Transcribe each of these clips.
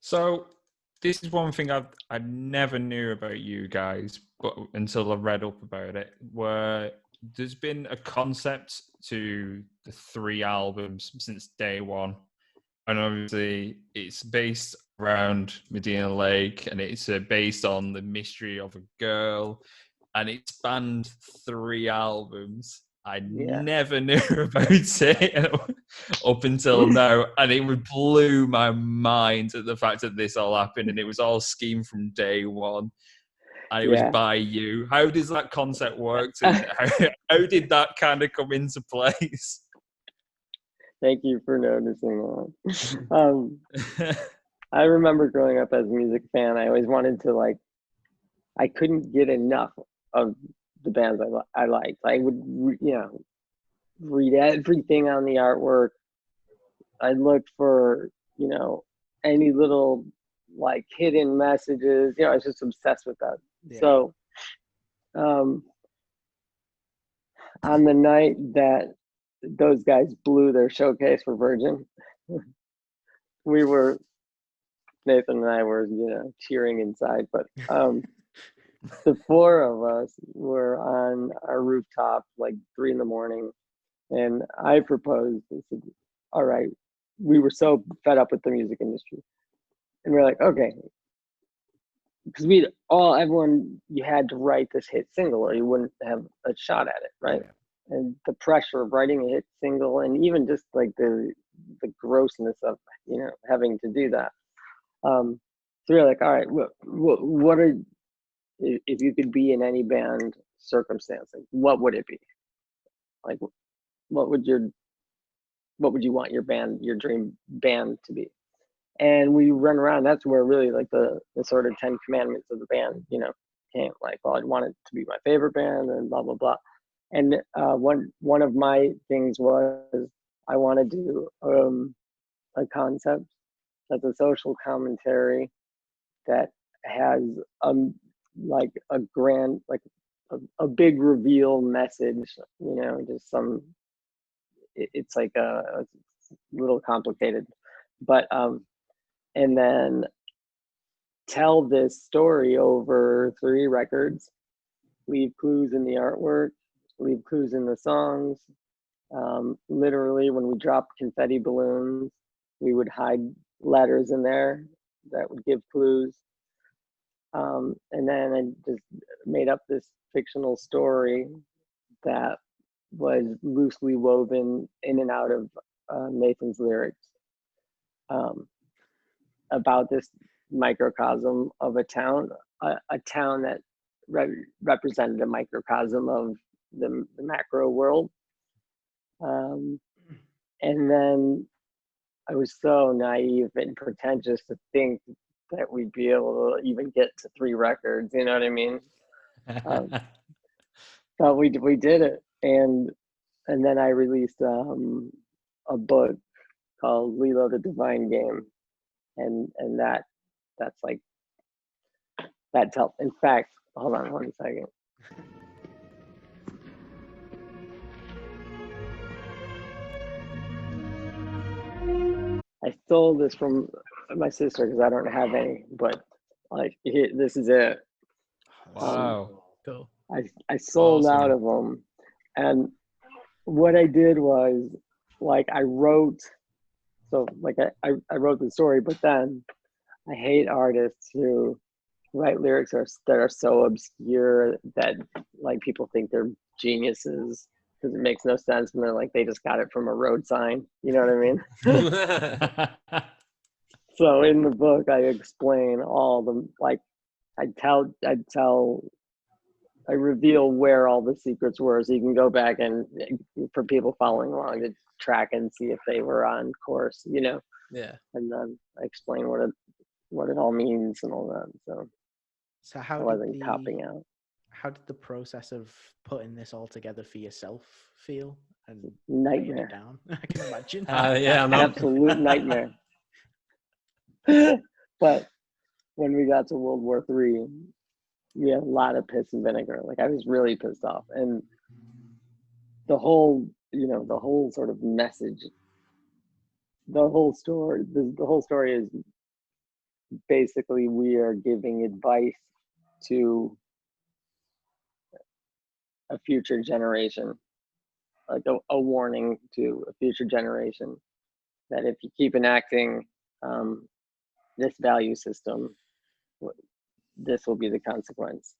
So this is one thing I never knew about you guys, but until I read up about it, where there's been a concept to the three albums since day one, and obviously it's based around Medina Lake, and it's based on the mystery of a girl, and it spanned three albums. I Yeah. never knew about it up until now, and it blew my mind at the fact that this all happened, and it was all schemed from day one, and it was Yeah. by you. How does that concept work, and how did that kind of come into place? Thank you for noticing that. I remember growing up as a music fan, I always wanted to I couldn't get enough of the bands I liked. I would, read everything on the artwork. I looked for, you know, any little hidden messages. I was just obsessed with that. Yeah. So, um, on the night that those guys blew their showcase for Virgin, we were Nathan and I were, cheering inside, but the four of us were on our rooftop like 3 a.m, and I proposed and said, all right, we were so fed up with the music industry. And we're like, okay, because everyone, you had to write this hit single or you wouldn't have a shot at it, right? Yeah. And the pressure of writing a hit single, and even just like the grossness of having to do that. So we're like, all right, what are, if you could be in any band circumstance, like, what would it be? Like, what would you want your dream band to be? And we run around. That's where really like the sort of 10 commandments of the band, came. Like, well, I'd want it to be my favorite band, and blah blah blah. And one of my things was I want to do a concept that's a social commentary that has like a grand, like a big reveal message. Just it's like a little complicated, but and then tell this story over 3 records, leave clues in the artwork, leave clues in the songs. Literally, when we dropped confetti balloons, we would hide letters in there that would give clues. And then I just made up this fictional story that was loosely woven in and out of Nathan's lyrics, about this microcosm of a town, a town that represented a microcosm of the macro world. And then I was so naive and pretentious to think that we'd be able to even get to 3 records. You know what I mean? But we did it, and then I released a book called Lilo the Divine Game, and that's like that tells. In fact, hold on 1 second. I stole this from my sister because I don't have any, but this is it. Wow. Cool. I sold Awesome. out of them, and what I did was I wrote. So I wrote the story, but then I hate artists who write lyrics that are so obscure that people think they're geniuses, because it makes no sense when they just got it from a road sign. You know what I mean? So in the book, I explain all the I reveal where all the secrets were, so you can go back and, for people following along, to track and see if they were on course. Yeah. And then I explain what it all means and all that. So how I wasn't copping out. How did the process of putting this all together for yourself feel? And Nightmare. it down? I can imagine. Yeah, no. Absolute nightmare. But when we got to World War III, we had a lot of piss and vinegar. I was really pissed off, and the whole sort of message, the whole story is basically we are giving advice to a future generation, like a warning to a future generation that if you keep enacting this value system, this will be the consequence.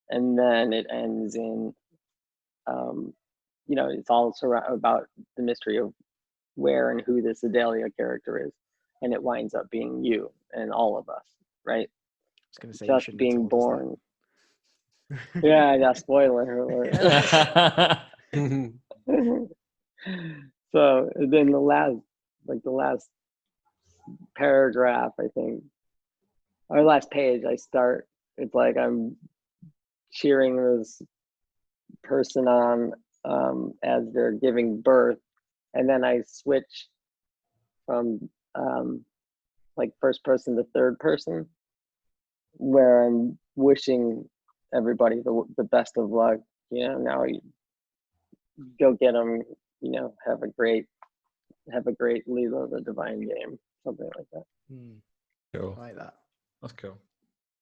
And then it ends in, it's all about the mystery of where and who this Adelia character is. And it winds up being you and all of us, right? I was going to say, Just being born. That. Yeah, spoiler alert. So then the last paragraph, I think, or last page, it's like I'm cheering this person on as they're giving birth, and then I switch from like first person to third person, where I'm wishing everybody the best of luck. Now you go get them. Have a great Leela the Divine game, something like that. Cool. I like that. That's cool.